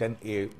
10A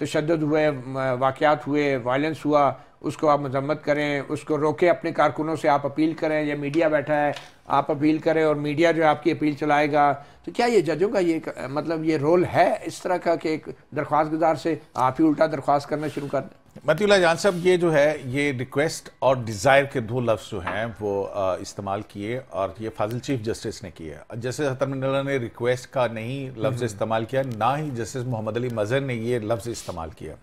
تشدد ہوئے، واقعات ہوئے، وائلنس ہوا، اس کو آپ مذمت کریں، اس کو روکیں، اپنے کارکنوں سے آپ اپیل کریں، یا میڈیا بیٹھا ہے آپ اپیل کریں اور میڈیا جو ہے آپ کی اپیل چلائے گا. تو کیا یہ ججوں کا یہ مطلب یہ رول ہے اس طرح کا کہ ایک درخواست گزار سے آپ ہی الٹا درخواست کرنا شروع کر دیں؟ متی اللہ جان صاحب، یہ جو ہے یہ ریکویسٹ اور ڈیزائر کے دو لفظ جو ہیں وہ استعمال کیے، اور یہ فاضل چیف جسٹس نے کیے. جسٹس اطہر من اللہ نے ریکویسٹ کا نہیں لفظ استعمال کیا، نہ ہی جسٹس محمد علی مظہر نے یہ لفظ استعمال کیا.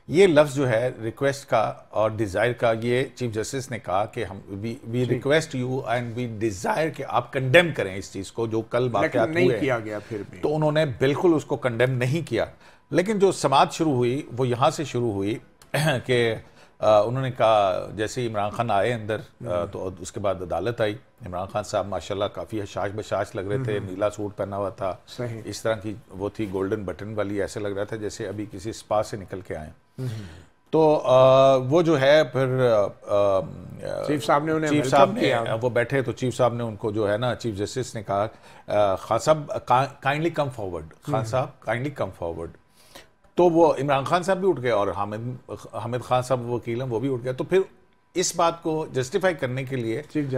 یہ لفظ جو ہے ریکویسٹ کا اور ڈیزائر کا، یہ چیف جسٹس نے کہا کہ ہم we request you and we desire کہ آپ کنڈیم کریں اس چیز کو جو کل واقعات ہوئے. نہیں کیا گیا پھر بھی، تو انہوں نے بالکل اس کو کنڈیم نہیں کیا. لیکن جو سماعت شروع ہوئی وہ یہاں سے شروع ہوئی کہ انہوں نے کہا جیسے ہی عمران خان آئے اندر تو اس کے بعد عدالت آئی. عمران خان صاحب ماشاءاللہ کافی حشاش بشاش لگ رہے تھے، نیلا سوٹ پہنا ہوا تھا، اس طرح کی وہ تھی گولڈن بٹن والی، ایسے لگ رہا تھا جیسے ابھی کسی سپا سے نکل کے آئے. تو وہ جو ہے پھر چیف صاحب نے وہ بیٹھے تو چیف صاحب نے ان کو جو ہے نا چیف جسٹس نے کہا خان صاحب کائنڈلی کم فارورڈ، خان صاحب کائنڈلی کم فارورڈ. تو وہ عمران خان صاحب بھی اٹھ گئے اور حامد خان صاحب وکیل ہیں وہ بھی اٹھ گئے. تو پھر اس بات کو جسٹیفائی کرنے کے لیے چیف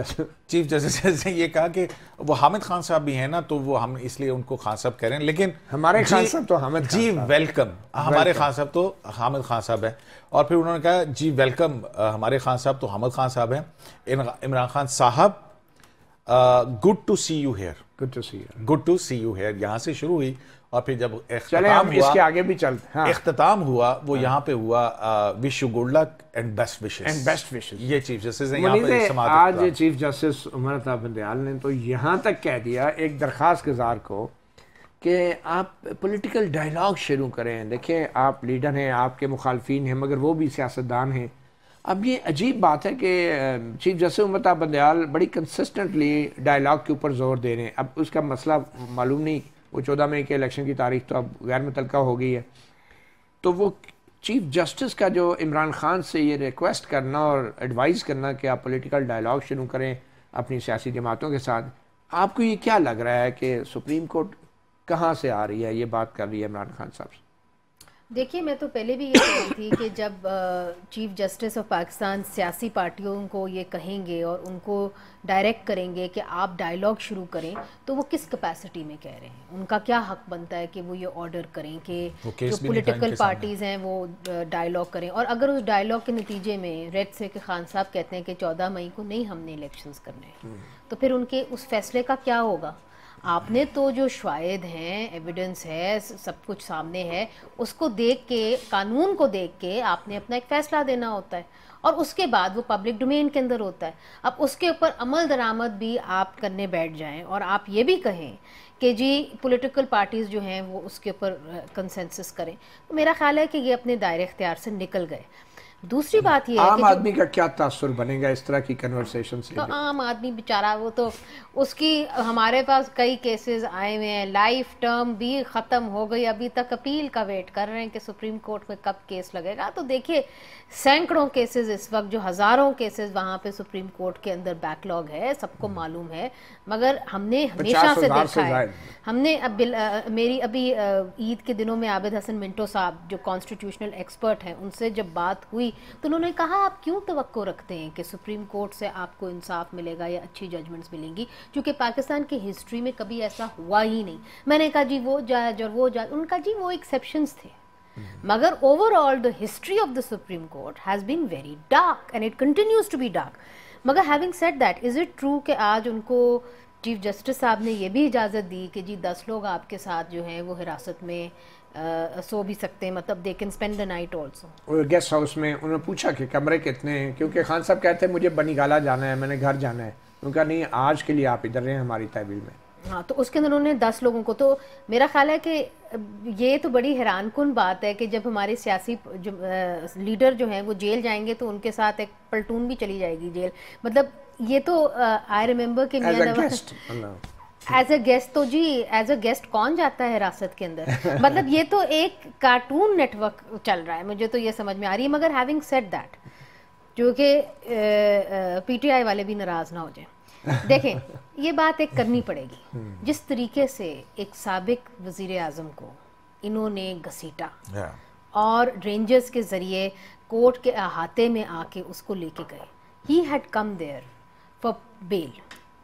جسٹس نے یہ کہا کہ وہ حامد خان صاحب بھی ہیں نا، تو وہ ہم اس لیے ان کو خان صاحب کہہ رہے ہیں، لیکن ہمارے خان صاحب تو حامد جی ویلکم، ہمارے خان صاحب تو حامد خان صاحب ہیں. اور پھر انہوں نے کہا جی ویلکم، ہمارے خان صاحب تو حامد خان صاحب ہیں. عمران خان صاحب good to see you here, good to see you here, یہاں سے شروع ہوئی. اور پھر جب اختتام ہوا، اس کے آگے بھی چلتے، اختتام ہوا وہ یہاں پہ ہوا wish you good luck and best wishes. یہ چیف جسٹس نے یہاں پہ سماعت. آج چیف جسٹس عمر عطا بندیال نے تو یہاں تک کہہ دیا ایک درخواست گزار کو کہ آپ پولیٹیکل ڈائلاگ شروع کریں. دیکھیں آپ لیڈر ہیں، آپ کے مخالفین ہیں، مگر وہ بھی سیاستدان ہیں. اب یہ عجیب بات ہے کہ چیف جسٹس عمر عطا بندیال بڑی کنسسٹنٹلی ڈائلاگ کے اوپر زور دے رہے ہیں. اب اس کا مسئلہ معلوم نہیں، وہ 14 مئی کے الیکشن کی تاریخ تو اب غیر متعلقہ ہو گئی ہے. تو وہ چیف جسٹس کا جو عمران خان سے یہ ریکویسٹ کرنا اور ایڈوائز کرنا کہ آپ پولیٹیکل ڈائلاگ شروع کریں اپنی سیاسی جماعتوں کے ساتھ، آپ کو یہ کیا لگ رہا ہے کہ سپریم کورٹ کہاں سے آ رہی ہے یہ بات کر رہی ہے عمران خان صاحب سے؟ دیکھیے میں تو پہلے بھی یہ کہہ رہی تھی کہ جب چیف جسٹس آف پاکستان سیاسی پارٹیوں کو یہ کہیں گے اور ان کو ڈائریکٹ کریں گے کہ آپ ڈائلاگ شروع کریں، تو وہ کس کیپیسٹی میں کہہ رہے ہیں؟ ان کا کیا حق بنتا ہے کہ وہ یہ آرڈر کریں کہ جو پولیٹیکل پارٹیز ہیں وہ ڈائلاگ کریں؟ اور اگر اس ڈائلاگ کے نتیجے میں ریڈ سے کہ خان صاحب کہتے ہیں کہ 14 مئی کو نہیں ہم نے الیکشنز کرنے، تو پھر ان کے اس فیصلے کا کیا ہوگا؟ آپ نے تو جو شواہد ہیں، ایویڈنس ہے، سب کچھ سامنے ہے، اس کو دیکھ کے، قانون کو دیکھ کے آپ نے اپنا ایک فیصلہ دینا ہوتا ہے، اور اس کے بعد وہ پبلک ڈومین کے اندر ہوتا ہے. اب اس کے اوپر عمل درآمد بھی آپ کرنے بیٹھ جائیں اور آپ یہ بھی کہیں کہ جی پولیٹیکل پارٹیز جو ہیں وہ اس کے اوپر کنسنسس کریں، تو میرا خیال ہے کہ یہ اپنے دائرے اختیار سے نکل گئے. دوسری بات یہ ہے عام آدمی کا کیا تاثر بنے گا اس طرح کی کنورسیشن سے؟ تو عام آدمی بیچارہ وہ تو اس کی، ہمارے پاس کئی کیسز آئے ہوئے ہیں، لائف ٹرم بھی ختم ہو گئی، ابھی تک اپیل کا ویٹ کر رہے ہیں کہ سپریم کورٹ میں کب کیس لگے گا. تو دیکھیے سینکڑوں کیسز اس وقت، جو ہزاروں کیسز وہاں پہ سپریم کورٹ کے اندر بیک لاگ ہے، سب کو معلوم ہے. مگر ہم نے ہمیشہ سے دیکھا ہے، ہم نے میری ابھی عید کے دنوں میں عابد حسن منٹو صاحب جو کانسٹیٹیوشنل ایکسپرٹ ہیں، ان سے جب بات ہوئی تو انہوں نے کہا آپ کیوں توقع رکھتے ہیں کہ سپریم کورٹ سے آپ کو انصاف ملے گا یا اچھی ججمنٹس ملیں گی، کیونکہ پاکستان کی ہسٹری میں کبھی ایسا ہوا ہی نہیں. میں نے کہا جی وہ جج اور وہ جج، ان کا جی وہ ایکسیپشنز تھے، مگر over all the history of the Supreme Court has been very dark and it continues to be dark. مگر having said that, is it true کہ آج ان کو چیف جسٹس صاحب نے یہ بھی اجازت دی کہ جی 10 لوگ آپ کے ساتھ جو ہیں وہ حراست میں سو بھی سکتے ہیں، مطلب they can spend the night also؟ Guest house میں انہوں نے پوچھا کہ کمرے کتنے ہیں، کیونکہ خان صاحب کہتے ہیں مجھے بنی گالا جانا ہے، میں نے گھر جانا ہے. ان کا نہیں، آج کے لیے آپ ادھر رہیں ہماری تحویل میں. ہاں، تو اس کے اندر انہوں نے 10 لوگوں کو، تو میرا خیال ہے کہ یہ تو بڑی حیران کن بات ہے کہ جب ہمارے سیاسی لیڈر جو ہیں وہ جیل جائیں گے تو ان کے ساتھ ایک پلٹون بھی چلی جائے گی جیل. مطلب یہ تو آئی ریممبر کہ ایز اے گیسٹ، تو جی ایز اے گیسٹ کون جاتا ہے حراست کے اندر؟ مطلب یہ تو ایک کارٹون نیٹ ورک چل رہا ہے، مجھے تو یہ سمجھ میں آ رہی ہے. مگر ہیونگ سیڈ دیٹ، جو کہ پی ٹی آئی والے بھی ناراض نہ ہو جائیں، دیکھیں یہ بات ایک کرنی پڑے گی. جس طریقے سے ایک سابق وزیر اعظم کو انہوں نے گھسیٹا اور رینجرز کے ذریعے کورٹ کے احاطے میں آ کے اس کو لے کے گئے. He had come there for bail,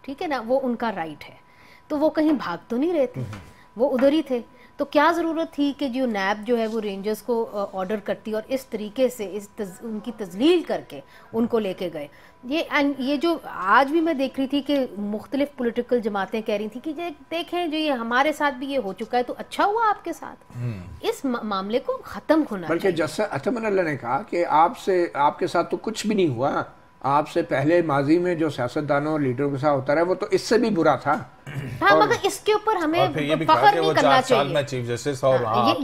ٹھیک ہے نا, وہ ان کا رائٹ ہے, تو وہ کہیں بھاگ تو نہیں رہے تھے, وہ ادھر ہی تھے. تو کیا ضرورت تھی کہ جو نیب جو ہے وہ رینجرز کو آرڈر کرتی اور اس طریقے سے ان کی تذلیل کر کے ان کو لے کے گئے. یہ جو آج بھی میں دیکھ رہی تھی کہ مختلف پولیٹیکل جماعتیں کہہ رہی تھیں کہ دیکھیں جو یہ ہمارے ساتھ بھی یہ ہو چکا ہے تو اچھا ہوا آپ کے ساتھ, اس معاملے کو ختم ہونا بلکہ جیسا اطمن اللہ نے کہا کہ آپ کے ساتھ تو کچھ بھی نہیں ہوا, آپ سے پہلے ماضی میں جو سیاستدانوں اور لیڈروں کے ساتھ ہوتا رہا وہ تو اس سے بھی برا تھا. ہاں, مگر اس کے اوپر ہمیں فخر نہیں کرنا چاہیے. چیف جسٹس اور یہ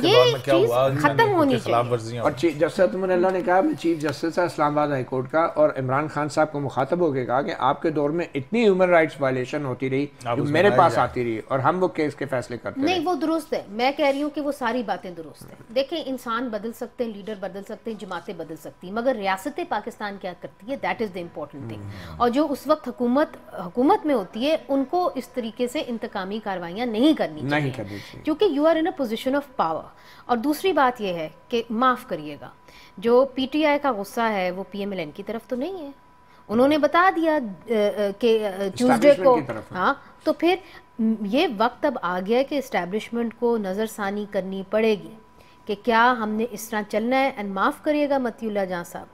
چیز ختم ہونی چاہیے. اور جیسے اطمن اللہ نے کہا, میں چیف جسٹس ہے اسلام آباد ہائی کورٹ کا, اور عمران خان صاحب کو مخاطب ہو کے کہا کہ آپ کے دور میں اتنی ہیومن رائٹس وائلیشن ہوتی رہی جو میرے پاس آتی رہی اور ہم وہ کیس کے فیصلے کرتے نہیں, وہ درست ہے. میں کہہ رہی ہوں کہ وہ ساری باتیں درست ہیں. دیکھیں, انسان بدل سکتے ہیں, لیڈر بدل سکتے ہیں, جماعتیں بدل سکتی ہیں, مگر ریاست پاکستان کیا کرتی ہے, that is the important thing. اور جو اس وقت حکومت میں ہوتی ہے ان کو اس طریقے سے انتقامی کاروائیاں نہیں کرنی چاہیے, کیونکہ you are in a position of power. اور دوسری بات یہ ہے کہ معاف کریے گا, جو پی ٹی آئی کا غصہ ہے وہ پی ایم ایل این کی طرف تو نہیں ہے. انہوں نے بتا دیا کہ ٹیوزڈے کو, ہاں, تو پھر یہ وقت اب آ گیا کہ اسٹیبلشمنٹ کو نظر ثانی کرنی پڑے گی کہ کیا ہم نے اس طرح چلنا ہے. اینڈ معاف کریے گا متی اللہ جہاں صاحب,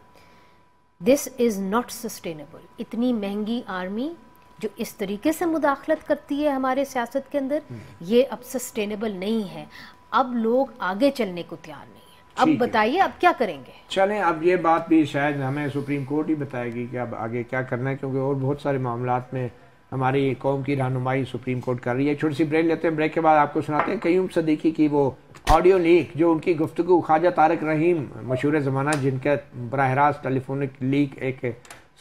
دس از ناٹ سسٹینیبل. اتنی مہنگی آرمی جو اس طریقے سے مداخلت کرتی ہے ہمارے سیاست کے اندر, یہ اب سسٹینیبل نہیں ہے. اب لوگ آگے چلنے کو تیار نہیں ہیں. اب بتائیے اب کیا کریں گے؟ چلیں, اب یہ بات بھی شاید ہمیں سپریم کورٹ ہی بتائے گی کہ اب آگے کیا کرنا ہے, کیونکہ اور بہت سارے معاملات میں ہماری قوم کی رہنمائی سپریم کورٹ کر رہی ہے. چھوٹی سی بریک لیتے ہیں, بریک کے بعد آپ کو سناتے ہیں قیوم صدیقی کی وہ آڈیو لیک, جو ان کی گفتگو خواجہ طارق رحیم مشہور زمانہ, جن کے براہ راست ٹیلی فونک لیک ایک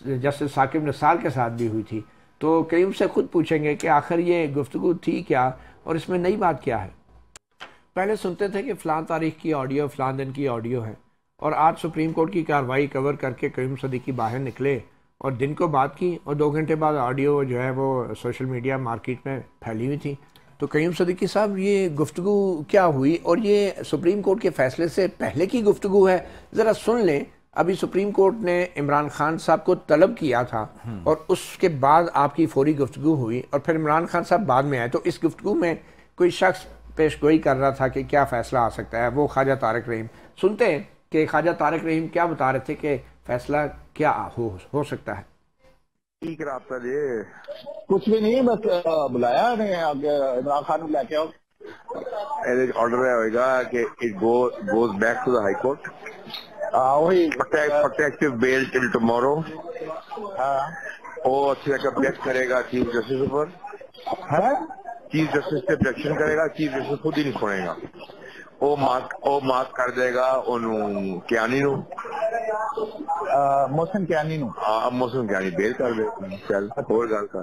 جسٹس ثاقب نثار کے ساتھ بھی ہوئی تھی. تو قیوم سے خود پوچھیں گے کہ آخر یہ گفتگو تھی کیا اور اس میں نئی بات کیا ہے. پہلے سنتے تھے کہ فلاں تاریخ کی آڈیو, فلاں دن کی آڈیو ہے, اور آج سپریم کورٹ کی کارروائی کور کر کے قیوم صدیقی باہر نکلے اور دن کو بات کی, اور 2 گھنٹے بعد آڈیو جو ہے وہ سوشل میڈیا مارکیٹ میں پھیلی ہوئی تھی. تو قیوم صدیقی صاحب, یہ گفتگو کیا ہوئی اور یہ سپریم کورٹ کے فیصلے سے پہلے کی گفتگو ہے؟ ذرا سن لیں. ابھی سپریم کورٹ نے عمران خان صاحب کو طلب کیا تھا اور اس کے بعد آپ کی فوری گفتگو ہوئی, اور پھر عمران خان صاحب بعد میں آئے. تو اس گفتگو میں کوئی شخص پیش گوئی کر رہا تھا کہ کیا فیصلہ آ سکتا ہے, وہ خواجہ طارق رحیم. سنتے ہیں کہ خواجہ طارق رحیم کیا بتا رہے تھے کہ فیصلہ کیا ہو سکتا ہے. ٹھیک رابطہ جی, کچھ بھی نہیں, بس بلایا عمران خان کو, لے کے آؤ. آرڈر ہوئے گا کہ it goes back to the high court, وہی پروٹیکٹیو بیل ٹل ٹمورو. وہ اچھی طرح آبجیکٹ کرے گا چیف جسٹس پر, چیف جسٹس پہ آبجیکشن کرے گا, چیف جسٹس خود ہی نہیں سنے گا. وہ مارک کر دے گا انہوں کیانی نو, محسن کیانی نو, محسن کیانی بیل کر دے. چل اور گل کر.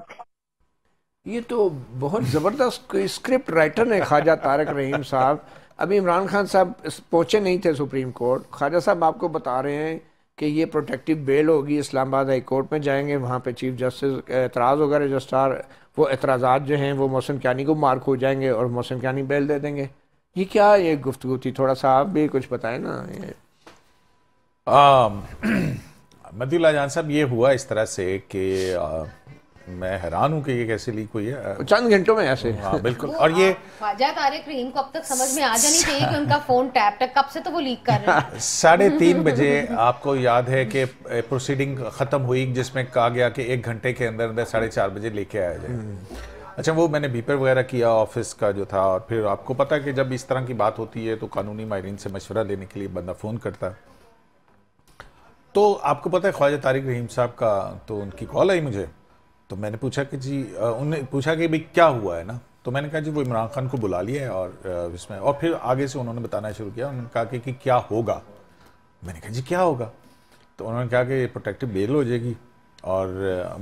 یہ تو بہت زبردست اسکرپٹ رائٹر نے خواجہ طارق رحیم صاحب. ابھی عمران خان صاحب پہنچے نہیں تھے سپریم کورٹ, خواجہ صاحب آپ کو بتا رہے ہیں کہ یہ پروٹیکٹیو بیل ہوگی, اسلام آباد ہائی کورٹ میں جائیں گے, وہاں پہ چیف جسٹس اعتراض ہوگا رجسٹرار, وہ اعتراضات جو ہیں وہ محسن کیانی کو مارک ہو جائیں گے اور محسن کیانی بیل دے دیں گے. یہ کیا یہ گفتگو تھی؟ تھوڑا سا آپ بھی کچھ بتائیں نا. مدی اللہ جان صاحب, یہ ہوا اس طرح سے کہ میں حیران ہوں کہ یہ کیسے لیک ہوئی ہے چند گھنٹوں میں ایسے. ہاں بالکل. اور یہ خواجہ طارق رحیم کو اب تک سمجھ میں آ جانی چاہیے کہ ان کا فون ٹیپ کب سے تو وہ لیک کر رہے ہیں. 3:30 بجے آپ کو یاد ہے کہ پروسیڈنگ ختم ہوئی, جس میں کہا گیا کہ 1 گھنٹے کے اندر 4:30 بجے لے کے آیا جائے. اچھا, وہ میں نے بیپر وغیرہ کیا آفس کا جو تھا, اور پھر آپ کو پتا ہے کہ جب اس طرح کی بات ہوتی ہے تو قانونی ماہرین سے مشورہ لینے کے لیے بندہ فون کرتا ہے. تو آپ کو پتا ہے خواجہ طارق رحیم صاحب کا, تو ان کی کال آئی مجھے, تو میں نے پوچھا کہ جی, انہوں نے پوچھا کہ بھئی کیا ہوا ہے نا, تو میں نے کہا جی وہ عمران خان کو بلا لیا ہے, اور اس میں, اور پھر آگے سے انہوں نے بتانا شروع کیا. انہوں نے کہا کہ کیا ہوگا. میں نے کہا جی کیا ہوگا, تو انہوں نے کہا کہ پروٹیکٹیو بیل ہو جائے گی, اور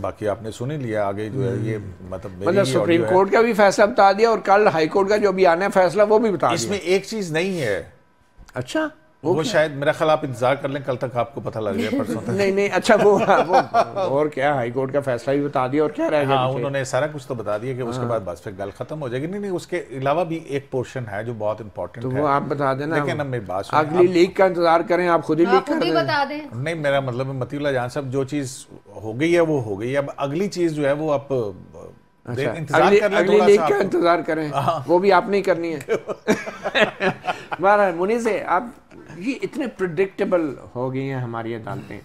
باقی آپ نے سن ہی لیا. آگے جو ہے یہ مطلب سپریم کورٹ کا بھی فیصلہ بتا دیا, اور کل ہائی کورٹ کا جو ابھی آنا ہے فیصلہ وہ بھی بتا دیا. اس میں ایک چیز نہیں ہے. اچھا, وہ شاید میرا خیال آپ انتظار کر لیں، کل تک آپ کو پتہ لگ جائے پرسوں تک۔ نہیں اچھا وہ اور کیا ہائی کورٹ کا فیصلہ بھی بتا دیا اور کیا رہ گیا؟ ہاں انہوں نے سارا کچھ تو بتا دیا کہ اس کے بعد بس پھر گل ختم ہو جائے گی۔ نہیں اس کے علاوہ بھی ایک پورشن ہے جو بہت امپورٹنٹ ہے، تو وہ آپ بتا دیں نا، لیکن اب میری بات سنیں، اگلی لیگ کا انتظار کریں، آپ خود ہی لیگ کر دیں۔ بتا دیں۔ نہیں میرا مطلب ہے مطیع اللہ جان صاحب جو چیز ہو گئی ہے وہ ہو گئی ہے، اب اگلی چیز جو ہے وہ آپ انتظار کر لیں، اگلی لیگ کا انتظار کریں، وہ بھی آپ نہیں کرنی ہے۔ بہرحال منیز سے آپ یہ اتنے پریڈکٹیبل ہو گئی ہیں ہماری عدالتیں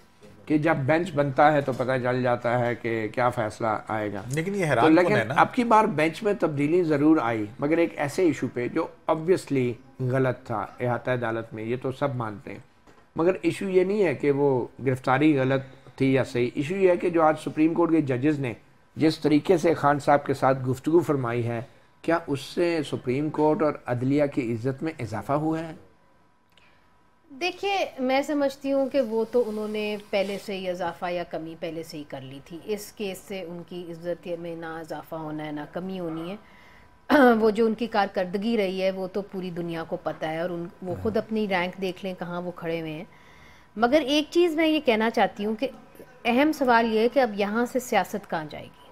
کہ جب بینچ بنتا ہے تو پتہ چل جاتا ہے کہ کیا فیصلہ آئے گا۔ لیکن یہ حیران کن ہے نا، اب کی بار بینچ میں تبدیلی ضرور آئی، مگر ایک ایسے ایشو پہ جو obviously غلط تھا احاطہ عدالت میں، یہ تو سب مانتے ہیں، مگر ایشو یہ نہیں ہے کہ وہ گرفتاری غلط تھی یا صحیح، ایشو یہ ہے کہ جو آج سپریم کورٹ کے ججز نے جس طریقے سے خان صاحب کے ساتھ گفتگو فرمائی ہے، کیا اس سے سپریم کورٹ اور عدلیہ کی عزت میں اضافہ ہوا ہے؟ دیکھیے میں سمجھتی ہوں کہ وہ تو انہوں نے پہلے سے ہی اضافہ یا کمی پہلے سے ہی کر لی تھی، اس کیس سے ان کی عزت میں نہ اضافہ ہونا ہے نہ کمی ہونی ہے۔ وہ جو ان کی کارکردگی رہی ہے وہ تو پوری دنیا کو پتہ ہے، اور وہ خود اپنی رینک دیکھ لیں کہاں وہ کھڑے ہوئے ہیں۔ مگر ایک چیز میں یہ کہنا چاہتی ہوں کہ اہم سوال یہ ہے کہ اب یہاں سے سیاست کہاں جائے گی،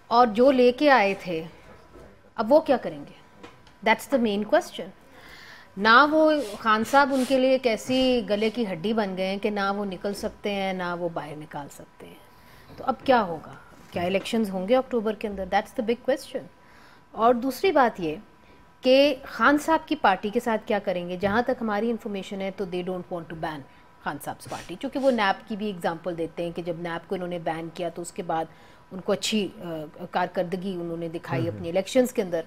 اور جو لے کے آئے تھے اب وہ کیا کریں گے؟ That's the main question. نہ وہ خان صاحب ان کے لیے ایک ایسی گلے کی ہڈی بن گئے ہیں کہ نہ وہ نکل سکتے ہیں نہ وہ باہر نکال سکتے ہیں، تو اب کیا ہوگا؟ کیا الیکشنز ہوں گے اکتوبر کے اندر؟ That's the big question. اور دوسری بات یہ کہ خان صاحب کی پارٹی کے ساتھ کیا کریں گے؟ جہاں تک ہماری انفارمیشن ہے تو دے ڈونٹ وانٹ ٹو بین خان صاحب پارٹی، چونکہ وہ نیب کی بھی اگزامپل دیتے ہیں کہ جب نیب کو انہوں نے بین کیا تو اس کے بعد ان کو اچھی کارکردگی انہوں نے دکھائی اپنی الیکشنز کے اندر،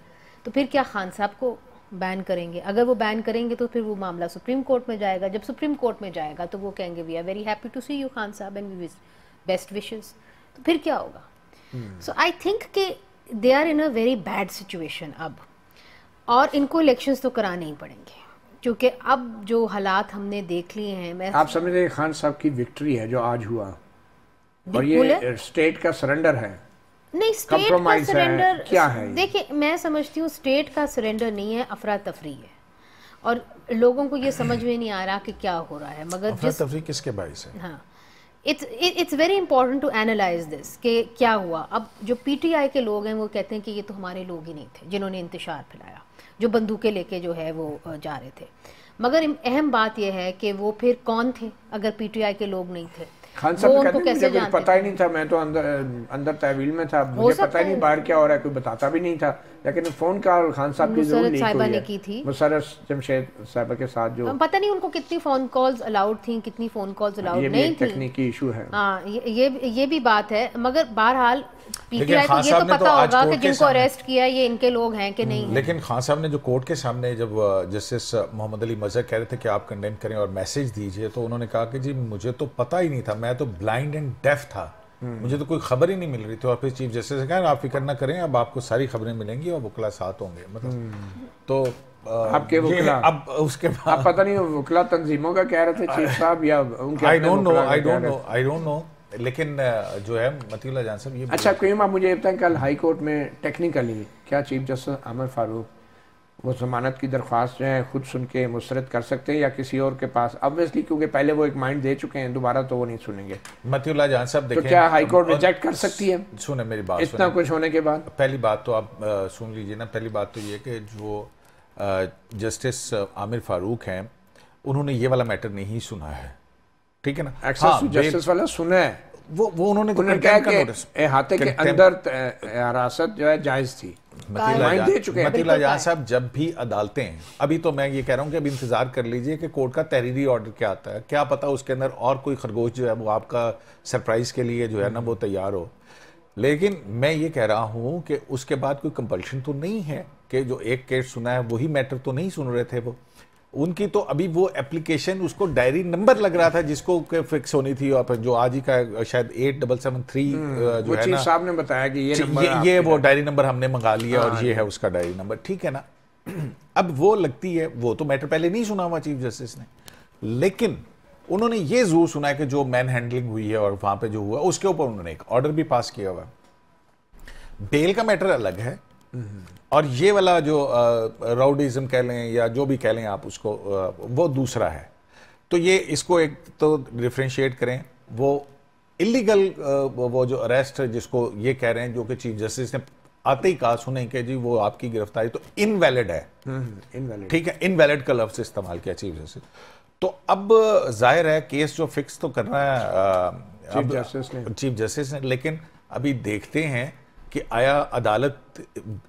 تو پھر کیا خان صاحب کو بین کریں گے؟ اگر وہ بین کریں گے تو پھر وہ معاملہ سپریم کورٹ میں جائے گا، جب سپریم کورٹ میں جائے گا تو وہ کہیں گے we are very happy to see you Khan صاحب اینڈ وی بیسٹ وشز، تو پھر کیا ہوگا؟ سو آئی تھنک کہ they are in a very bad situation اب، اور ان کو الیکشنز تو کرانے ہی پڑیں گے، کیونکہ اب جو حالات ہم نے دیکھ لیے ہیں۔ میں آپ سمجھ رہے ہیں خان صاحب کی وکٹری ہے جو آج ہوا، اور یہ اسٹیٹ کا سرنڈر ہے؟ نہیں، اسٹیٹ کا سرنڈر کیا ہے؟ دیکھیں میں سمجھتی ہوں اسٹیٹ کا سرنڈر نہیں ہے، افراتفری ہے، اور لوگوں کو یہ سمجھ میں نہیں آ رہا کہ کیا ہو رہا ہے۔ مگر افراتفری کس کے باعث ہے؟ ہاں it's very important to analyse this کہ کیا ہوا۔ اب جو پی ٹی آئی کے لوگ ہیں وہ کہتے ہیں کہ یہ تو ہمارے لوگ ہی نہیں تھے جنہوں نے انتشار پھیلایا، جو بندوقیں لے کے جو ہے وہ جا رہے تھے، مگر اہم بات یہ ہے کہ وہ پھر کون تھے اگر پی ٹی آئی کے لوگ نہیں تھے؟ خان صاحب کہتے ہیں مجھے کچھ پتہ ہی نہیں تھا، میں تو اندر تحویل میں تھا، مجھے پتہ ہی نہیں باہر کیا ہو رہا ہے، کوئی بتاتا بھی نہیں تھا، لیکن فون کال خان صاحب کی ضرور لیک ہوئی ہے، مسرت جمشید صاحبہ کے ساتھ، جو پتہ نہیں ان کو کتنی فون کالز الاؤڈ تھیں کتنی فون کالز الاؤڈ نہیں تھیں، یہ بھی ایک تکنیکی ایشو ہے۔ ہاں یہ بھی بات ہے، مگر بہرحال پی ٹی آئی کو یہ تو پتہ ہوگا کہ جن کو اریسٹ کیا یہ ان کے لوگ ہیں کہ نہیں ہیں۔ لیکن خان صاحب نے جو کورٹ کے سامنے جب جسٹس محمد علی مظہر کہہ رہے تھے کہ آپ کنڈیم کریں اور میسج دیجئے، تو انہوں نے کہا کہ جی مجھے تو پتہ ہی نہیں تھا، میں تو بلائنڈ اینڈ ڈیف تھا، مجھے تو کوئی خبر ہی نہیں مل رہی تھی، اور پھر چیف جسٹس نے کہا آپ فکر نہ کریں، اب آپ کو ساری خبریں ملیں گی اور وکلا ساتھ ہوں گے، مطلب تو آپ کے وکلا اب اس کے بعد پتہ نہیں وکلا تنظیموں کا کہہ رہے تھے چیف صاحب یا ان کے I don't know لیکن جو ہے مطیع اللہ جان صاحب یہ اچھا قیم آپ مجھے بتائیں کل ہائی کورٹ میں ٹیکنیکلی کیا چیف جسٹس عامر فاروق وہ ضمانت کی درخواست جو ہے خود سن کے مسترد کر سکتے ہیں یا کسی اور کے پاس؟ obviously کیونکہ پہلے وہ ایک مائنڈ دے چکے ہیں، دوبارہ تو وہ نہیں سنیں گے۔ مطیع اللہ جان صاحب دیکھیں تو کیا ہائی کورٹ ریجیکٹ کر سکتی ہے؟ سنیں میری بات، اتنا کچھ ہونے کے بعد پہلی بات تو آپ سن لیجئے نا، پہلی بات تو یہ کہ جو جسٹس عامر فاروق ہیں انہوں نے یہ والا میٹر نہیں سنا ہے، ٹھیک ہے نا، ایکسس ٹو جسٹس والا سنا ہے، وہ انہوں نے کہا کہ احاطے کے اندر حراست جو ہے جائز تھی۔ مطیع اللہ جان صاحب جب بھی عدالتیں ہیں، ابھی تو میں یہ کہہ رہا ہوں کہ ابھی انتظار کر لیجئے کہ کورٹ کا تحریری آرڈر کیا آتا ہے، کیا پتہ اس کے اندر اور کوئی خرگوش جو ہے وہ آپ کا سرپرائز کے لیے جو ہے نا وہ تیار ہو، لیکن میں یہ کہہ رہا ہوں کہ اس کے بعد کوئی کمپلشن تو نہیں ہے کہ جو ایک کیس سنا ہے وہی میٹر تو نہیں سن رہے تھے وہ، ان کی تو ابھی وہ اپلیکیشن اس کو ڈائری نمبر لگ رہا تھا جس کو فکس ہونی تھی، اور جو آج ہی کا شاید 8773 جو ہے نا، چیف صاحب نے بتایا کہ یہ وہ ڈائری نمبر ہم نے منگا لیا اور یہ ہے اس کا ڈائری نمبر، ٹھیک ہے نا۔ اب وہ لگتی ہے وہ تو میٹر پہلے نہیں سنا ہوا چیف جسٹس نے، لیکن انہوں نے یہ ضرور سنا ہے کہ جو مین ہینڈلنگ ہوئی ہے اور وہاں پہ جو ہوا اس کے اوپر انہوں نے ایک آرڈر بھی پاس کیا ہوا ہے۔ بیل کا میٹر الگ ہے، اور یہ والا جو راؤڈیزم کہہ لیں یا جو بھی کہہ لیں آپ اس کو، وہ دوسرا ہے. تو یہ اس کو ایک تو ڈیفرینشیٹ کریں. وہ اللیگل وہ جو اریسٹ جس کو یہ کہہ رہے ہیں، جو کہ چیف جسٹس نے آتے ہی کہا سنیں کہ جی وہ آپ کی گرفتاری تو انویلڈ ہے، ٹھیک ہے، انویلڈ کا لفظ استعمال کیا چیف جسٹس. تو اب ظاہر ہے کیس جو فکس تو کرنا ہے چیف جسٹس نے، لیکن ابھی دیکھتے ہیں کہ آیا عدالت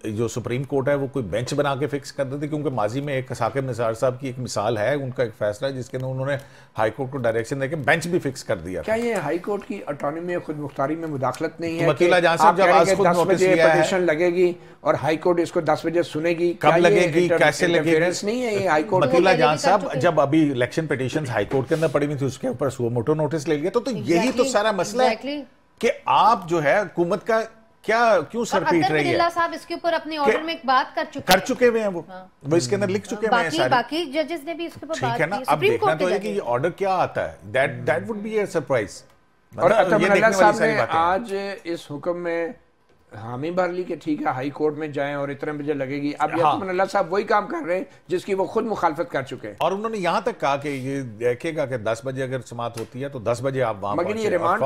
جو سپریم کورٹ ہے وہ کوئی بینچ بنا کے فکس کر دیتے، کیونکہ ماضی میں ایک ثاقب نثار صاحب کی ایک مثال ہے، ان کا ایک فیصلہ جس کے اندر انہوں نے ہائی کورٹ کو ڈائریکشن دے کے بینچ بھی فکس کر دیا. کیا یہ ہائی کورٹ کی آٹونومی اور خود مختاری میں مداخلت نہیں ہے؟ مطیع اللہ جان صاحب جب آج خود نوٹس لیا ہے پٹیشن لگے گی اور ہائی کورٹ اس کو 10 بجے سنے گی، کب لگے گی، کیسے لگے گی؟ نہیں ہے یہ ہائی کورٹ. مطیع اللہ جان صاحب جب ابھی الیکشن پٹیشنز ہائی کورٹ کے اندر پڑی ہوئی تھی اس کے اوپر سو موٹو نوٹس لے لیا، تو یہی تو سارا مسئلہ ہے کہ آپ جو ہے حکومت کا کیوں سر پیٹ رہی ہے. اللہ صاحب اس کے اوپر اپنے آرڈر میں ایک بات کر چکے ہوئے ہیں، وہ اس کے اندر لکھ چکے ہوئے ہیں سارے. باقی ججز نے بھی اس کے اوپر بات کی. ٹھیک ہے نا، اب دیکھنا تو ہے کہ یہ آرڈر کیا آتا ہے. That would be a surprise. اور اطمینان اللہ صاحب نے آج اس حکم میں حامی بھر لی کہ ٹھیک ہے ہائی کورٹ میں جائیں اور اتنے بجے لگے گی. اب اطمینان اللہ صاحب وہی کام کر رہے ہیں جس کی وہ خود مخالفت کر چکے ہیں، اور انہوں نے یہاں تک کہا کہ یہ دیکھے گا کہ 10 بجے اگر سماعت ہوتی ہے تو 10 بجے آپ وہاں مگر یہ ریمانڈ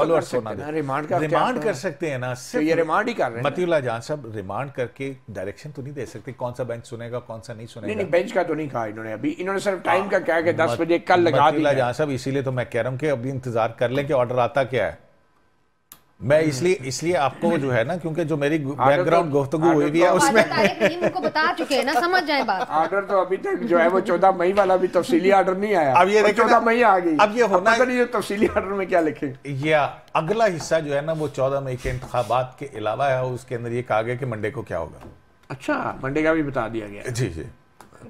ریمانڈ کر سکتے ہیں نا. صرف یہ ریمانڈ ہی کر رہے ہیں. مطیع اللہ جان صاحب ریمانڈ کر کے ڈائریکشن تو نہیں دے سکتے کون سا بینچ سنے گا کون سا نہیں سنے گا. نہیں بینچ کا تو نہیں کہا انہوں نے ابھی، انہوں نے صرف ٹائم کا کہا کہ 10 بجے کل لگا دیا. مطیع اللہ جان صاحب اسی لیے تو میں کہہ رہا ہوں کہ ابھی انتظار کر لیں کہ آرڈر آتا کیا ہے. میں اس لیے آپ کو جو ہے نا، کیونکہ جو میری بیک گراؤنڈ گفتگو ہوئی بھی ہے اس میں ان کو بتا چکے ہیں نا، سمجھ جائیں بات. آرڈر تو ابھی تک جو ہے وہ 14 مئی والا بھی تفصیلی آرڈر نہیں آیا. اب یہ 14 مئی آ گئی. اب یہ ہونا ہے یہ تفصیلی آرڈر میں کیا لکھیں. یا اگلا حصہ جو ہے نا وہ 14 مئی کے انتخابات کے علاوہ ہے، اس کے اندر یہ کہا گیا کہ منڈے کو کیا ہوگا. اچھا منڈے کا بھی بتا دیا گیا. جی جی،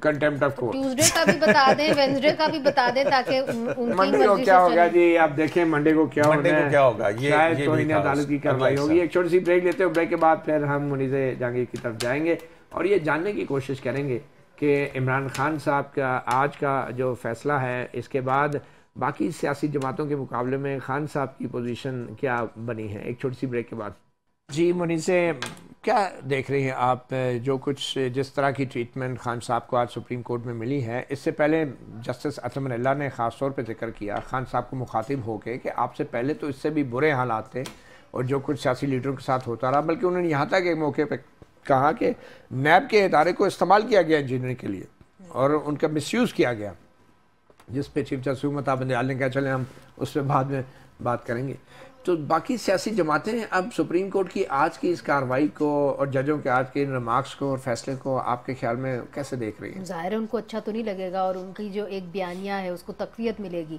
کنٹیمپٹ آف کورٹ. ٹیوزڈے کا بھی بتا دیں، وینسڈے کا بھی بتا دیں تاکہ منڈے کو کیا ہوگا. جی آپ دیکھیں منڈے کو کیا ہوگا. شاید توہین عدالت کی کارروائی ہوگی. ایک چھوٹی سی بریک لیتے ہیں، بریک کے بعد پھر ہم منیز جہانگیر کی طرف جائیں گے اور یہ جاننے کی کوشش کریں گے کہ عمران خان صاحب کا آج کا جو فیصلہ ہے اس کے بعد باقی سیاسی جماعتوں کے مقابلے میں خان صاحب کی پوزیشن کیا بنی ہے. ایک چھوٹی سی بریک کے بعد. جی منیز کیا دیکھ رہی ہیں آپ جو کچھ جس طرح کی ٹریٹمنٹ خان صاحب کو آج سپریم کورٹ میں ملی ہے؟ اس سے پہلے جسٹس اطمینان اللہ نے خاص طور پہ ذکر کیا خان صاحب کو مخاطب ہو کے کہ آپ سے پہلے تو اس سے بھی برے حالات تھے اور جو کچھ سیاسی لیڈروں کے ساتھ ہوتا رہا، بلکہ انہوں نے یہاں تک ایک موقع پہ کہا کہ نیب کے ادارے کو استعمال کیا گیا انجینئرنگ کے لیے اور ان کا مس یوز کیا گیا، جس پہ چیف جسٹس متعب نے کہا چلیں ہم اس پہ بعد میں بات کریں گے. تو باقی سیاسی جماعتیں اب سپریم کورٹ کی آج کی اس کارروائی کو اور ججوں کے آج کے ریمارکس کو اور فیصلے کو آپ کے خیال میں کیسے دیکھ رہی ہیں؟ ظاہر ہے ان کو اچھا تو نہیں لگے گا اور ان کی جو ایک بیانیہ ہے اس کو تقویت ملے گی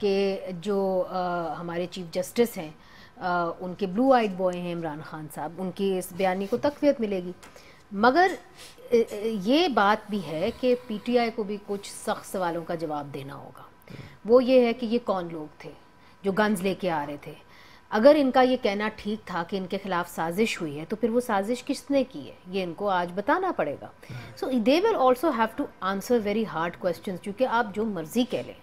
کہ جو ہمارے چیف جسٹس ہیں ان کے بلو آئیڈ بوائے ہیں عمران خان صاحب، ان کی اس بیانیے کو تقویت ملے گی. مگر یہ بات بھی ہے کہ پی ٹی آئی کو بھی کچھ سخت سوالوں کا جواب دینا ہوگا. وہ یہ ہے کہ یہ کون لوگ تھے جو گنز لے کے آ رہے تھے. اگر ان کا یہ کہنا ٹھیک تھا کہ ان کے خلاف سازش ہوئی ہے تو پھر وہ سازش کس نے کی ہے یہ ان کو آج بتانا پڑے گا. So they will also have to answer very hard questions, کیونکہ آپ جو مرضی کہہ لیں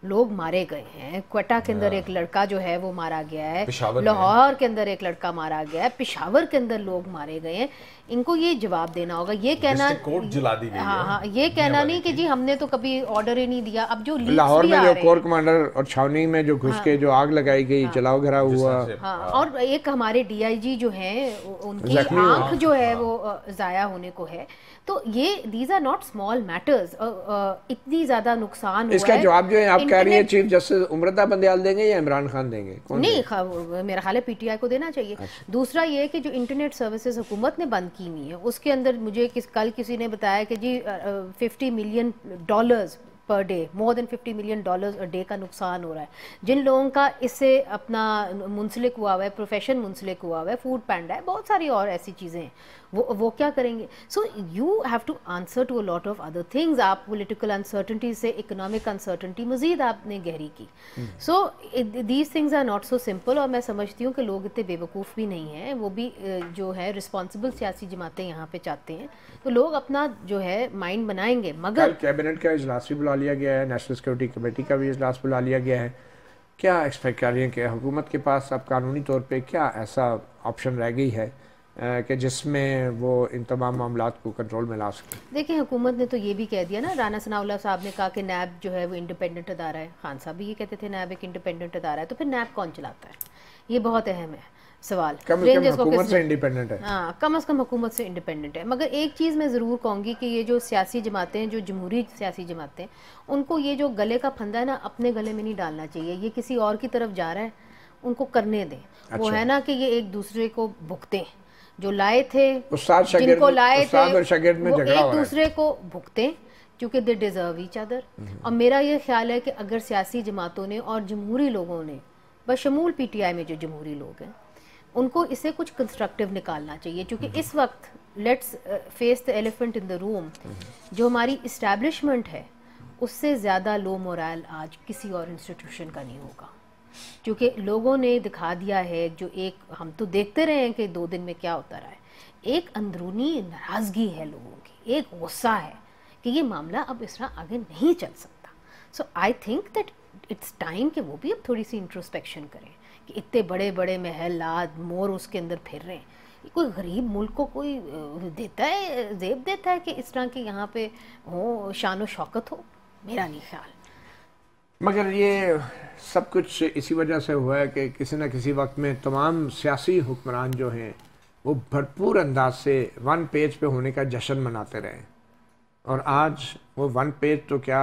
لوگ مارے گئے ہیں. کوئٹہ کے اندر ایک لڑکا جو ہے وہ مارا گیا ہے، لاہور کے اندر ایک لڑکا مارا گیا ہے، پشاور کے اندر لوگ مارے گئے ہیں. ان کو یہ جواب دینا ہوگا. یہ کہنا ہاں یہ کہنا نہیں کہ جی ہم نے تو کبھی آرڈر ہی نہیں دیا. اب جو لاہور میں جو کور کمانڈر اور چھاونی میں جو گھس کے جو آگ لگائی گئی، جلاؤ گھرا ہوا، اور ایک ہمارے ڈی آئی جی جو ہیں ان کی آنکھ جو ہے وہ ضائع ہونے کو ہے. تو یہ these are not small matters. اتنی زیادہ نقصان ہوا ہے. اس کا جواب جو ہے آپ کہہ رہی ہیں چیف جسٹس عمرتا بندیال دیں گے یا عمران خان دیں گے؟ نہیں، میرا خیال ہے پی ٹی آئی کو دینا چاہیے. دوسرا یہ کہ جو انٹرنیٹ سروسز حکومت نے بند کی ہوئی ہے اس کے اندر مجھے کل کسی نے بتایا کہ جی $50 ملین پر ڈے، مور دین $50 ملین ڈے کا نقصان ہو رہا ہے. جن لوگوں کا اس سے اپنا منسلک ہوا ہوا ہے، پروفیشن منسلک ہوا ہوا ہے، فوڈ پینڈا ہے، بہت ساری اور ایسی چیزیں ہیں، وہ کیا کریں گے؟ So you have to answer to a lot of other things. آپ پولیٹیکل انسرٹنٹی سے اکنامک انسرٹنٹی مزید آپ نے گہری کی. So these things are not so simple. اور میں سمجھتی ہوں کہ لوگ اتنے بے وقوف بھی نہیں ہیں. وہ بھی جو ہے رسپانسبل سیاسی جماعتیں یہاں پہ چاہتے ہیں تو لوگ اپنا جو ہے مائنڈ بنائیں گے. مگر کیبنٹ کا اجلاس بھی بلا لیا گیا ہے، نیشنل سیکورٹی کمیٹی کا بھی اجلاس بلا لیا گیا ہے. کیا ایکسپیکٹ کر رہی ہیں کہ حکومت کے پاس اب قانونی طور پہ کیا ایسا آپشن رہ گئی ہے کہ جس میں وہ ان تمام معاملات کو کنٹرول میں لا سکیں؟ دیکھیں حکومت نے تو یہ بھی کہہ دیا نا، رانا ثناء اللہ صاحب نے کہا کہ نیب جو ہے وہ انڈیپینڈنٹ ادارہ ہے، خان صاحب بھی یہ کہتے تھے نیب ایک انڈیپینڈنٹ ادارہ ہے، تو پھر نیب کون چلاتا ہے؟ یہ بہت اہم ہے سوال. کم از کم حکومت سے انڈیپینڈنٹ ہے. ہاں کم از کم حکومت سے انڈیپینڈنٹ ہے. مگر ایک چیز میں ضرور کہوں گی کہ یہ جو سیاسی جماعتیں ہیں، جو جمہوری سیاسی جماعتیں، ان کو یہ جو گلے کا پھندا ہے نا اپنے گلے میں نہیں ڈالنا چاہیے. یہ کسی اور کی طرف جا رہا ہے، ان کو کرنے دیں. وہ ہے نا کہ یہ ایک دوسرے کو بھگتیں، جو لائے تھے جن کو لائے تھے وہ ایک دوسرے کو بھگتیں، کیونکہ دے ڈیزرو ایچ ادر. اور میرا یہ خیال ہے کہ اگر سیاسی جماعتوں نے اور جمہوری لوگوں نے، بشمول پی ٹی آئی میں جو جمہوری لوگ ہیں، ان کو اسے کچھ کنسٹرکٹیو نکالنا چاہیے. کیونکہ اس وقت لیٹس فیس دا ایلیفنٹ ان دا روم، جو ہماری اسٹیبلشمنٹ ہے اس سے زیادہ لو مورال آج کسی اور انسٹیٹیوشن کا نہیں ہوگا. کیونکہ لوگوں نے دکھا دیا ہے، جو ایک ہم تو دیکھتے رہے ہیں کہ 2 دن میں کیا ہوتا رہا ہے، ایک اندرونی ناراضگی ہے لوگوں کی، ایک غصہ ہے کہ یہ معاملہ اب اس طرح آگے نہیں چل سکتا. So I think that it's time کہ وہ بھی اب تھوڑی سی انٹروسپیکشن کریں کہ اتنے بڑے بڑے محلات مور اس کے اندر پھر رہے ہیں. کوئی غریب ملک کو کوئی دیتا ہے، زیب دیتا ہے کہ اس طرح کے یہاں پہ ہو شان و شوکت ہو؟ میرا نہیں خیال. مگر یہ سب کچھ اسی وجہ سے ہوا ہے کہ کسی نہ کسی وقت میں تمام سیاسی حکمران جو ہیں وہ بھرپور انداز سے 1 پیج پہ ہونے کا جشن مناتے رہے. اور آج وہ 1 پیج تو کیا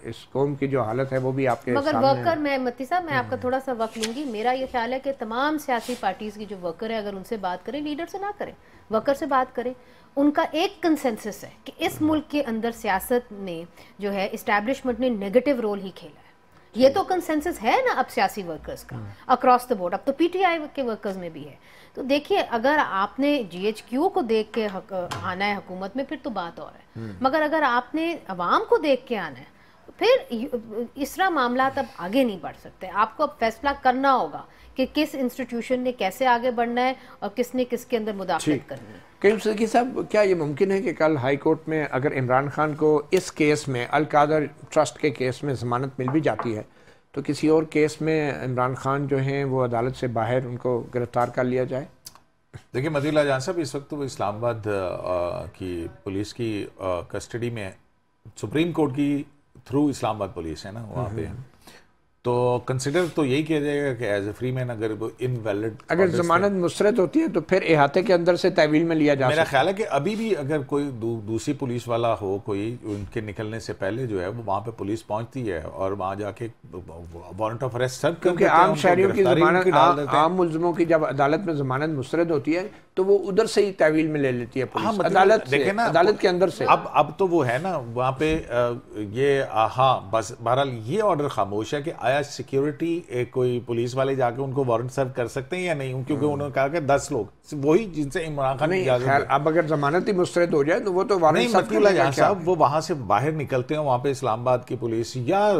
اس قوم کی جو حالت ہے وہ بھی آپ کے مگر سامنے ورکر میں متی صاحب میں آپ کا تھوڑا سا وقت لوں گی. میرا یہ خیال ہے کہ تمام سیاسی پارٹیز کی جو ورکر ہے اگر ان سے بات کریں، لیڈر سے نہ کریں، ورکر سے بات کریں. ان کا ایک کنسنسس ہے کہ اس ملک کے اندر سیاست نے جو ہے اسٹیبلشمنٹ نے نیگیٹو رول ہی کھیلا ہے. یہ تو کنسنسس ہے نا اب سیاسی ورکرز کا اکراس دا بورڈ. اب تو پی ٹی آئی کے ورکرز میں بھی ہے. تو دیکھیے اگر آپ نے جی ایچ کیو کو دیکھ کے آنا ہے حکومت میں پھر تو بات اور ہے، مگر اگر آپ نے عوام کو دیکھ کے آنا ہے پھر اس طرح معاملات اب آگے نہیں بڑھ سکتے. آپ کو اب فیصلہ کرنا ہوگا کہ کس انسٹیٹیوشن نے کیسے آگے بڑھنا ہے اور کس نے کس کے اندر مداخلت کرنی ہے. قیوم صدیقی صاحب، کیا یہ ممکن ہے کہ کل ہائی کورٹ میں اگر عمران خان کو اس کیس میں القادر ٹرسٹ کے کیس میں ضمانت مل بھی جاتی ہے تو کسی اور کیس میں عمران خان جو ہیں وہ عدالت سے باہر ان کو گرفتار کر لیا جائے؟ دیکھیں مدی اللہ جان صاحب، اس وقت وہ اسلام آباد کی پولیس کی کسٹڈی میں، سپریم کورٹ کی تھرو اسلام آباد پولیس ہے نا وہاں پہ، تو کنسیڈر تو یہی کیا جائے گا کہ ایز اے فری مین اگر وہ انویلڈ اگر ضمانت مسترد ہوتی ہے تو پھر احاطے کے اندر سے تحویل میں لیا جا سکتا ہے. میرا خیال ہے کہ ابھی بھی اگر کوئی دوسری پولیس والا ہو، کوئی ان کے نکلنے سے پہلے جو ہے وہ وہاں پہ پولیس پہنچتی ہے اور وہاں جا کے وارنٹ آف اریسٹ سرو کر دیتے ہیں. کیونکہ عام شہریوں کی ضمانت، عام ملزموں کی جب عدالت میں ضمانت مسترد ہوتی ہے تو وہ ادھر سے ہی تحویل میں لے لیتی ہے پولیس، عدالت سے، عدالت کے اندر سے. اب تو وہ ہے نا وہاں پہ یہ ہاں بس بہرحال یہ آرڈر خاموش ہے کہ آیا سیکیورٹی کوئی پولیس والے جا کے ان کو وارنٹ سرو کر سکتے ہیں یا نہیں، کیونکہ انہوں نے کہا کہ 10 لوگ وہی جن سے عمران خان نہیں. خیر اب اگر ضمانت ہی مسترد ہو جائے تو وہ تو وارنٹ سرو صاحب وہ وہاں سے باہر نکلتے ہیں. وہاں پہ اسلام آباد کی پولیس یا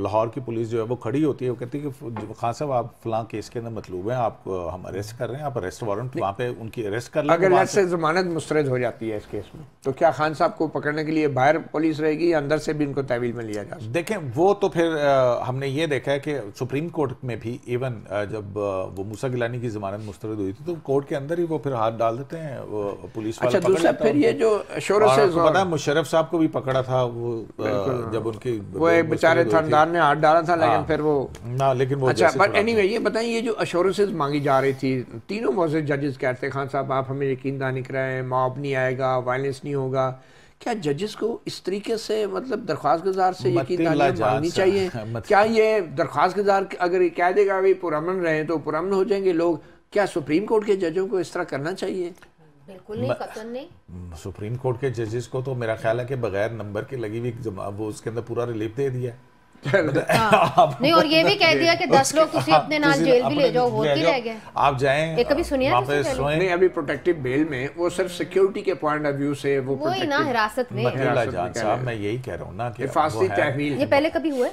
لاہور کی پولیس جو ہے وہ کھڑی ہوتی ہے، وہ کہتی ہے کہ خان صاحب آپ فلاں کیس کے اندر مطلوب ہیں، آپ کو ہم اریسٹ کر رہے ہیں، آپ اریسٹ وارنٹ وہاں پہ ان کی اریسٹ کر لیں. اگر سے ضمانت مسترد ہو جاتی ہے اس کیس میں تو کیا خان صاحب کو پکڑنے کے لیے باہر پولیس رہے گی یا اندر سے بھی ان کو تحویل میں لیا جائے؟ دیکھیں وہ تو پھر ہم نے یہ دیکھا ہے کہ سپریم کورٹ میں بھی ایون جب وہ موسیٰ گیلانی کی ضمانت مسترد ہوئی تھی تو کورٹ کے اندر ہی وہ پھر ہاتھ ڈال دیتے ہیں وہ پولیس والا. اچھا دوسرا پھر یہ جو اشورنسز، پتہ ہے مشرف صاحب کو بھی پکڑا تھا وہ جب ان کی وہ ایک بیچارے تھاندار نے ہاتھ ڈالا تھا لیکن پھر وہ لیکن وہ اچھا. بٹ اینی وے یہ بتائیں یہ جو اشورنسز مانگی جا رہی تھی، تینوں معزز ججز کہتے ہیں خان صاحب آپ ہمیں یقین دہانی کرائیں، موب نہیں آئے گا، وائلنس نہیں ہوگا. کیا ججز کو اس طریقے سے مطلب درخواست گزار سے یقین دہانی مانگنی چاہیے؟ کیا یہ درخواست گزار اگر یہ کہہ دے گا بھی پرامن رہیں تو پرامن ہو جائیں گے لوگ؟ کیا سپریم کورٹ کے ججوں کو اس طرح کرنا چاہیے؟ بالکل نہیں، قطعاً نہیں. سپریم کورٹ کے ججز کو تو میرا خیال ہے کہ بغیر نمبر کے لگی ہوئی وہ اس کے اندر پورا ریلیف دے دیا نہیں، اور یہ بھی کہہ دیا کہ 10 لوگ تسی اپنے نام جیل بھی لے جاؤ، ووٹ کی رہ گئے. آپ جائیں کبھی سنیا نہیں ابھی پروٹیکٹیو بیل میں وہ صرف سیکیورٹی کے پوائنٹ آف ویو سے وہی نا حراست میں. جان صاحب میں یہی کہہ رہا ہوں نا کہ حفاظتی تحویل یہ پہلے کبھی ہوئے؟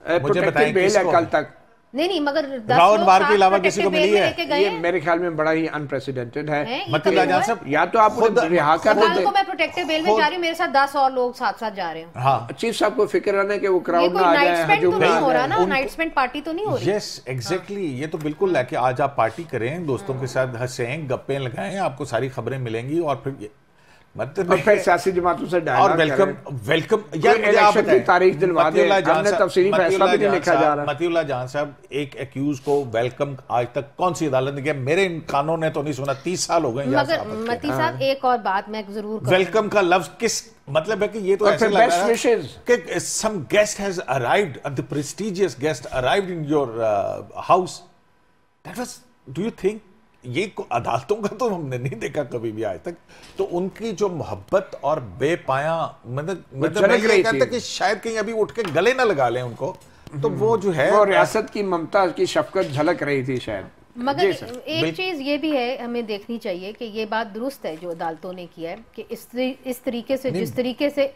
پروٹیکٹیو بیل ہے کل تک نہیں مگر راؤ انوار کے علاوہ کسی کو ملی ہے؟ یہ میرے خیال میں بڑا ہی انپریسیڈنٹڈ ہے. متی اللہ جان صاحب یا تو آپ رہا کر دیتے. میں پروٹیکٹیو بیل میں جا رہی ہوں, میرے ساتھ 10 اور لوگ ساتھ ساتھ جا رہے ہیں. ہاں چیف صاحب کو فکر رہنا کہ وہ کراؤڈ نہ آ جائے, ہجوم نہ ہو رہا نا, نائٹ اسپینڈ پارٹی تو نہیں ہو رہی. یس ایگزیکٹلی, یہ تو بالکل ہے کہ آج آپ پارٹی کریں, دوستوں کے ساتھ ہنسیں, گپیں لگائیں, آپ کو ساری خبریں ملیں گی, اور پھر پھر سیاسی جماعتوں سے اور ویلکم الیکشن کی تاریخ دلوا دیں. ہم نے تفصیلی فیصلہ بھی نہیں لکھا جا رہا. متی اللہ جان صاحب ایک ایکیوز کو ویلکم آج تک کون سی عدالت نے کیا؟ میرے کانوں نے تو نہیں سنا, 30 سال ہو گئے. مگر متی صاحب ایک اور بات میں ضرور کروں, ویلکم کا لفظ کس مطلب ہے کہ یہ تو ایسے لگ رہا ہے کہ some guest has arrived, the prestigious guest arrived in your house. That was, do you think یہ عدالتوں کا تو ہم نے نہیں دیکھا کبھی بھی آج تک. تو ان کی جو محبت اور بے پایاں مطلب میں یہ کہتا کہ شاید کہیں ابھی اٹھ کے گلے نہ لگا لیں ان کو, تو وہ جو ہے وہ ریاست کی ممتا کی شفقت جھلک رہی تھی شاید. مگر ایک چیز یہ بھی ہے ہمیں دیکھنی چاہیے کہ یہ بات درست ہے جو عدالتوں نے کیا ہے کہ اس طریقے سے جس طریقے سے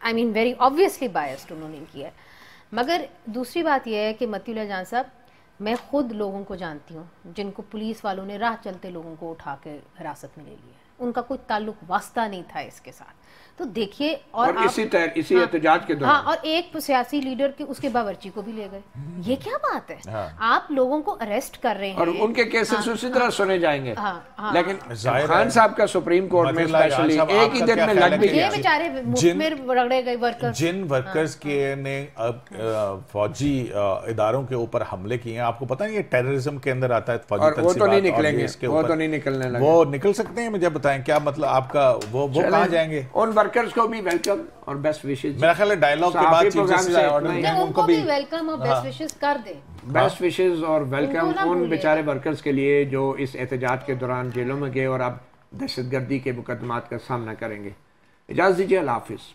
آئی مین ویری آبویسلی بائسڈ انہوں نے کیا ہے. مگر دوسری بات یہ ہے کہ متی اللہ جان صاحب, میں خود لوگوں کو جانتی ہوں جن کو پولیس والوں نے راہ چلتے لوگوں کو اٹھا کے حراست میں لے لیا, ان کا کوئی تعلق واسطہ نہیں تھا اس کے ساتھ. تو دیکھیے اور اسی احتجاج کے دوران ہاں, اور ایک سیاسی لیڈر کے اس کے باورچی کو بھی لے گئے. یہ کیا بات ہے؟ آپ لوگوں کو اریسٹ کر رہے ہیں اور ان کے کیسز اسی طرح سنے جائیں گے. لیکن خان صاحب کا سپریم کورٹ میں اسپیشلی ایک ہی دن میں لگ بھی گیا. یہ بیچارے مفت رگڑے گئے ورکرز, جن ورکرز کے نے فوجی اداروں کے اوپر حملے کیے ہیں, آپ کو پتہ ہے یہ ٹیررزم کے اندر آتا ہے فوجی تنصیبات, وہ تو نہیں نکلیں گے, وہ تو نہیں نکلنے لگے. وہ نکل سکتے ہیں, مجھے بتائیں کیا مطلب آپ کا, وہ کہاں جائیں گے؟ ان ورکرز کو بھی ویلکم اور بیسٹ وشز. میرا خیال ہے ڈائیلاگ کے بعد چیف جسٹس آرڈر دیں ان کو بھی ویلکم اور بیسٹ وشز کر دیں. بیسٹ وشز اور ویلکم ان بیچارے ورکرز کے لیے جو اس احتجاج کے دوران جیلوں میں گئے اور اب دہشت گردی کے مقدمات کا سامنا کریں گے. اجازت دیجیے, اللہ حافظ.